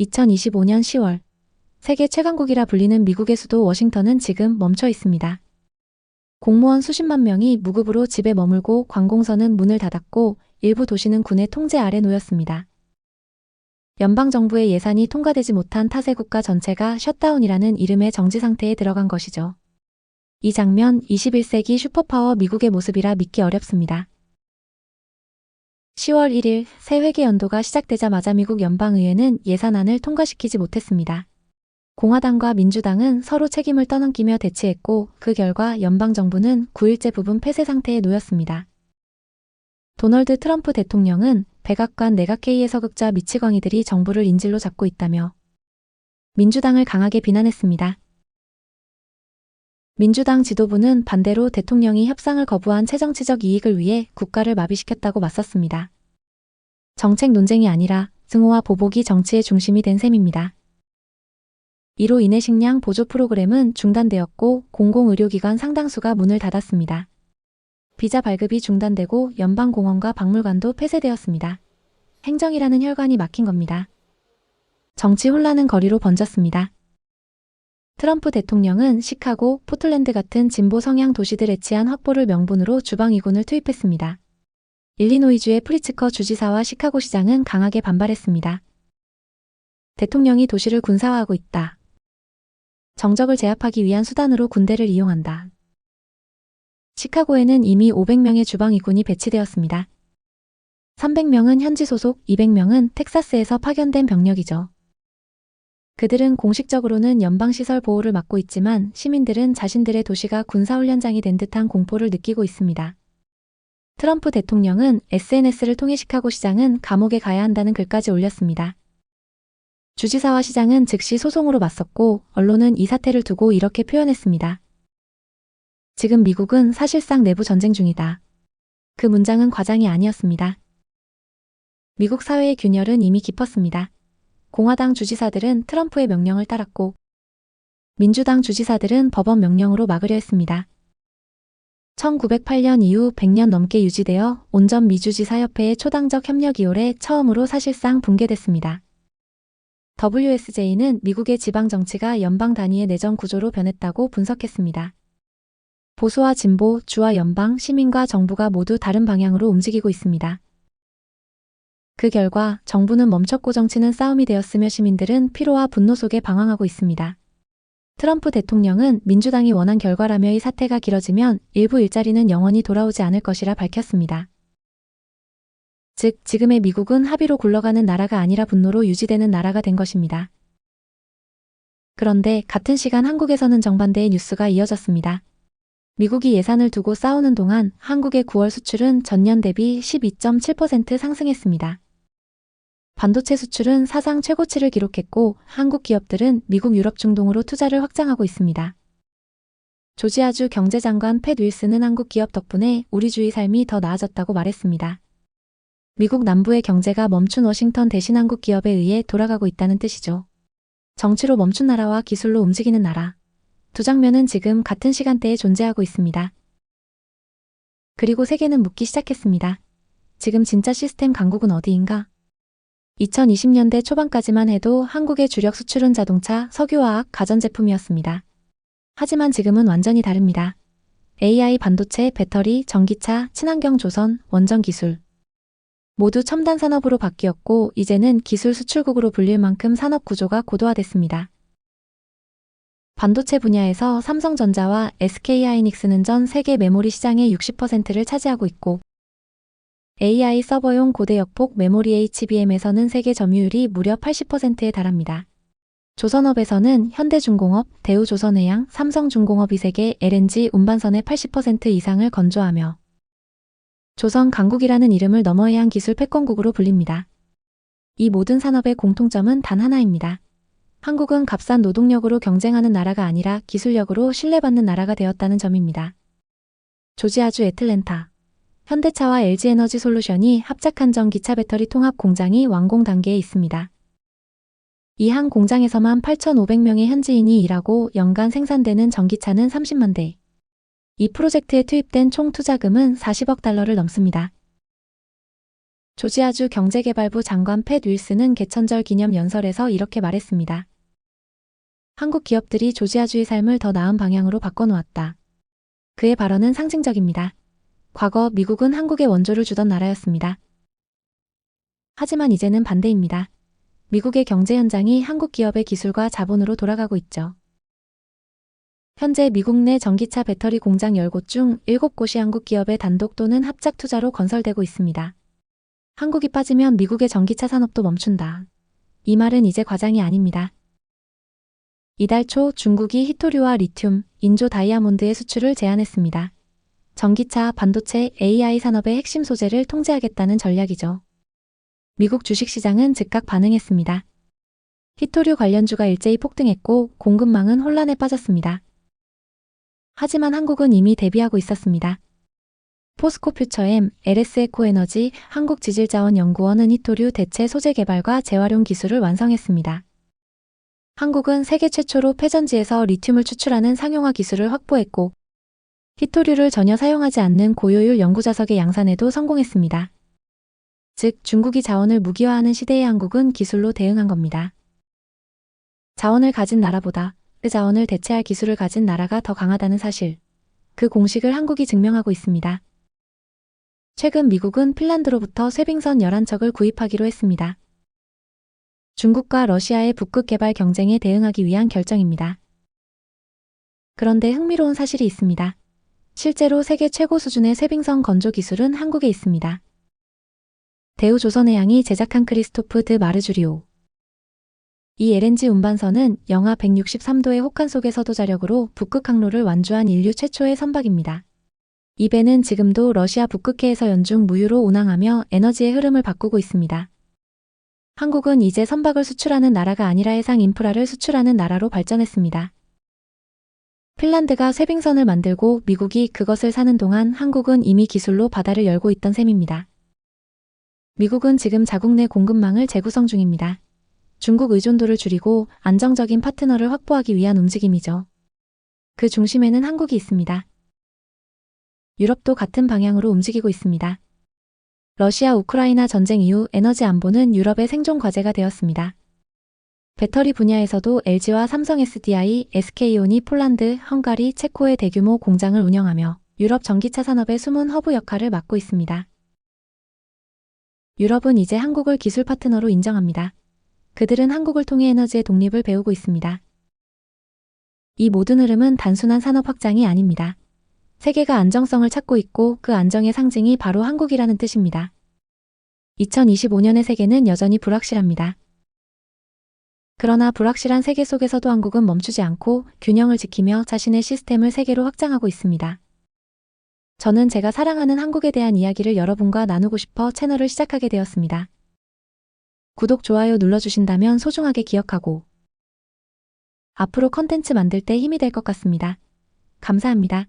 2025년 10월 세계 최강국이라 불리는 미국의 수도 워싱턴은 지금 멈춰 있습니다. 공무원 수십만 명이 무급으로 집에 머물고 관공서는 문을 닫았고 일부 도시는 군의 통제 아래 놓였습니다. 연방정부의 예산이 통과되지 못한 탓에 국가 전체가 셧다운이라는 이름의 정지 상태에 들어간 것이죠. 이 장면 21세기 슈퍼파워 미국의 모습이라 믿기 어렵습니다. 10월 1일 새 회계 연도가 시작되자마자 미국 연방의회는 예산안을 통과시키지 못했습니다. 공화당과 민주당은 서로 책임을 떠넘기며 대치했고 그 결과 연방정부는 9일째 부분 폐쇄 상태에 놓였습니다. 도널드 트럼프 대통령은 백악관 내각회의의 서극자 미치광이들이 정부를 인질로 잡고 있다며 민주당을 강하게 비난했습니다. 민주당 지도부는 반대로 대통령이 협상을 거부한 최정치적 이익을 위해 국가를 마비시켰다고 맞섰습니다. 정책 논쟁이 아니라 증오와 보복이 정치의 중심이 된 셈입니다. 이로 인해 식량 보조 프로그램은 중단되었고 공공의료기관 상당수가 문을 닫았습니다. 비자 발급이 중단되고 연방공원과 박물관도 폐쇄되었습니다. 행정이라는 혈관이 막힌 겁니다. 정치 혼란은 거리로 번졌습니다. 트럼프 대통령은 시카고, 포틀랜드 같은 진보 성향 도시들에 치안 확보를 명분으로 주방위군을 투입했습니다. 일리노이주의 프리츠커 주지사와 시카고 시장은 강하게 반발했습니다. 대통령이 도시를 군사화하고 있다. 정적을 제압하기 위한 수단으로 군대를 이용한다. 시카고에는 이미 500명의 주방위군이 배치되었습니다. 300명은 현지 소속, 200명은 텍사스에서 파견된 병력이죠. 그들은 공식적으로는 연방시설 보호를 맡고 있지만 시민들은 자신들의 도시가 군사훈련장이 된 듯한 공포를 느끼고 있습니다. 트럼프 대통령은 SNS를 통해 시카고 시장은 감옥에 가야 한다는 글까지 올렸습니다. 주지사와 시장은 즉시 소송으로 맞섰고 언론은 이 사태를 두고 이렇게 표현했습니다. 지금 미국은 사실상 내부 전쟁 중이다. 그 문장은 과장이 아니었습니다. 미국 사회의 균열은 이미 깊었습니다. 공화당 주지사들은 트럼프의 명령을 따랐고 민주당 주지사들은 법원 명령으로 막으려 했습니다. 1908년 이후 100년 넘게 유지되어 온전 미주지사협회의 초당적 협력 이후에 처음으로 사실상 붕괴됐습니다. WSJ는 미국의 지방 정치가 연방 단위의 내정 구조로 변했다고 분석했습니다. 보수와 진보, 주와 연방, 시민과 정부가 모두 다른 방향으로 움직이고 있습니다. 그 결과 정부는 멈췄고 정치는 싸움이 되었으며 시민들은 피로와 분노 속에 방황하고 있습니다. 트럼프 대통령은 민주당이 원한 결과라며 이 사태가 길어지면 일부 일자리는 영원히 돌아오지 않을 것이라 밝혔습니다. 즉, 지금의 미국은 합의로 굴러가는 나라가 아니라 분노로 유지되는 나라가 된 것입니다. 그런데 같은 시간 한국에서는 정반대의 뉴스가 이어졌습니다. 미국이 예산을 두고 싸우는 동안 한국의 9월 수출은 전년 대비 12.7% 상승했습니다. 반도체 수출은 사상 최고치를 기록했고 한국 기업들은 미국 유럽 중동으로 투자를 확장하고 있습니다. 조지아주 경제장관 팻 윌슨은 한국 기업 덕분에 우리주의 삶이 더 나아졌다고 말했습니다. 미국 남부의 경제가 멈춘 워싱턴 대신 한국 기업에 의해 돌아가고 있다는 뜻이죠. 정치로 멈춘 나라와 기술로 움직이는 나라. 두 장면은 지금 같은 시간대에 존재하고 있습니다. 그리고 세계는 묻기 시작했습니다. 지금 진짜 시스템 강국은 어디인가? 2020년대 초반까지만 해도 한국의 주력 수출은 자동차, 석유화학, 가전제품이었습니다. 하지만 지금은 완전히 다릅니다. AI, 반도체, 배터리, 전기차, 친환경 조선, 원전 기술. 모두 첨단 산업으로 바뀌었고 이제는 기술 수출국으로 불릴 만큼 산업 구조가 고도화됐습니다. 반도체 분야에서 삼성전자와 SK하이닉스는 전 세계 메모리 시장의 60%를 차지하고 있고 AI 서버용 고대역폭 메모리 HBM에서는 세계 점유율이 무려 80%에 달합니다. 조선업에서는 현대중공업, 대우조선해양, 삼성중공업이 세계 LNG 운반선의 80% 이상을 건조하며 조선 강국이라는 이름을 넘어야 한 기술 패권국으로 불립니다. 이 모든 산업의 공통점은 단 하나입니다. 한국은 값싼 노동력으로 경쟁하는 나라가 아니라 기술력으로 신뢰받는 나라가 되었다는 점입니다. 조지아주 애틀랜타 현대차와 LG에너지솔루션이 합작한 전기차 배터리 통합 공장이 완공 단계에 있습니다. 이 한 공장에서만 8,500명의 현지인이 일하고 연간 생산되는 전기차는 30만 대. 이 프로젝트에 투입된 총 투자금은 40억 달러를 넘습니다. 조지아주 경제개발부 장관 팻 윌슨은 개천절 기념 연설에서 이렇게 말했습니다. 한국 기업들이 조지아주의 삶을 더 나은 방향으로 바꿔놓았다. 그의 발언은 상징적입니다. 과거 미국은 한국에 원조를 주던 나라였습니다. 하지만 이제는 반대입니다. 미국의 경제 현장이 한국 기업의 기술과 자본으로 돌아가고 있죠. 현재 미국 내 전기차 배터리 공장 10곳 중 7곳이 한국 기업의 단독 또는 합작 투자로 건설되고 있습니다. 한국이 빠지면 미국의 전기차 산업도 멈춘다. 이 말은 이제 과장이 아닙니다. 이달 초 중국이 히토류와 리튬, 인조 다이아몬드의 수출을 제한했습니다. 전기차, 반도체, AI 산업의 핵심 소재를 통제하겠다는 전략이죠. 미국 주식시장은 즉각 반응했습니다. 히토류 관련주가 일제히 폭등했고 공급망은 혼란에 빠졌습니다. 하지만 한국은 이미 대비하고 있었습니다. 포스코 퓨처엠, LS에코에너지, 한국지질자원연구원은 히토류 대체 소재 개발과 재활용 기술을 완성했습니다. 한국은 세계 최초로 폐전지에서 리튬을 추출하는 상용화 기술을 확보했고 히토류를 전혀 사용하지 않는 고효율 연구자석의 양산에도 성공했습니다. 즉 중국이 자원을 무기화하는 시대에 한국은 기술로 대응한 겁니다. 자원을 가진 나라보다 그 자원을 대체할 기술을 가진 나라가 더 강하다는 사실. 그 공식을 한국이 증명하고 있습니다. 최근 미국은 핀란드로부터 쇠빙선 11척을 구입하기로 했습니다. 중국과 러시아의 북극 개발 경쟁에 대응하기 위한 결정입니다. 그런데 흥미로운 사실이 있습니다. 실제로 세계 최고 수준의 쇠빙선 건조 기술은 한국에 있습니다. 대우조선해양이 제작한 크리스토프 드 마르주리오. 이 LNG 운반선은 영하 163도의 혹한 속의 서도 자력으로 북극 항로를 완주한 인류 최초의 선박입니다. 이 배는 지금도 러시아 북극해에서 연중 무휴로 운항하며 에너지의 흐름을 바꾸고 있습니다. 한국은 이제 선박을 수출하는 나라가 아니라 해상 인프라를 수출하는 나라로 발전했습니다. 핀란드가 쇠빙선을 만들고 미국이 그것을 사는 동안 한국은 이미 기술로 바다를 열고 있던 셈입니다. 미국은 지금 자국 내 공급망을 재구성 중입니다. 중국 의존도를 줄이고 안정적인 파트너를 확보하기 위한 움직임이죠. 그 중심에는 한국이 있습니다. 유럽도 같은 방향으로 움직이고 있습니다. 러시아 우크라이나 전쟁 이후 에너지 안보는 유럽의 생존 과제가 되었습니다. 배터리 분야에서도 LG와 삼성 SDI, SK온이 폴란드, 헝가리, 체코의 대규모 공장을 운영하며 유럽 전기차 산업의 숨은 허브 역할을 맡고 있습니다. 유럽은 이제 한국을 기술 파트너로 인정합니다. 그들은 한국을 통해 에너지의 독립을 배우고 있습니다. 이 모든 흐름은 단순한 산업 확장이 아닙니다. 세계가 안정성을 찾고 있고 그 안정의 상징이 바로 한국이라는 뜻입니다. 2025년의 세계는 여전히 불확실합니다. 그러나 불확실한 세계 속에서도 한국은 멈추지 않고 균형을 지키며 자신의 시스템을 세계로 확장하고 있습니다. 저는 제가 사랑하는 한국에 대한 이야기를 여러분과 나누고 싶어 채널을 시작하게 되었습니다. 구독, 좋아요 눌러주신다면 소중하게 기억하고 앞으로 컨텐츠 만들 때 힘이 될 것 같습니다. 감사합니다.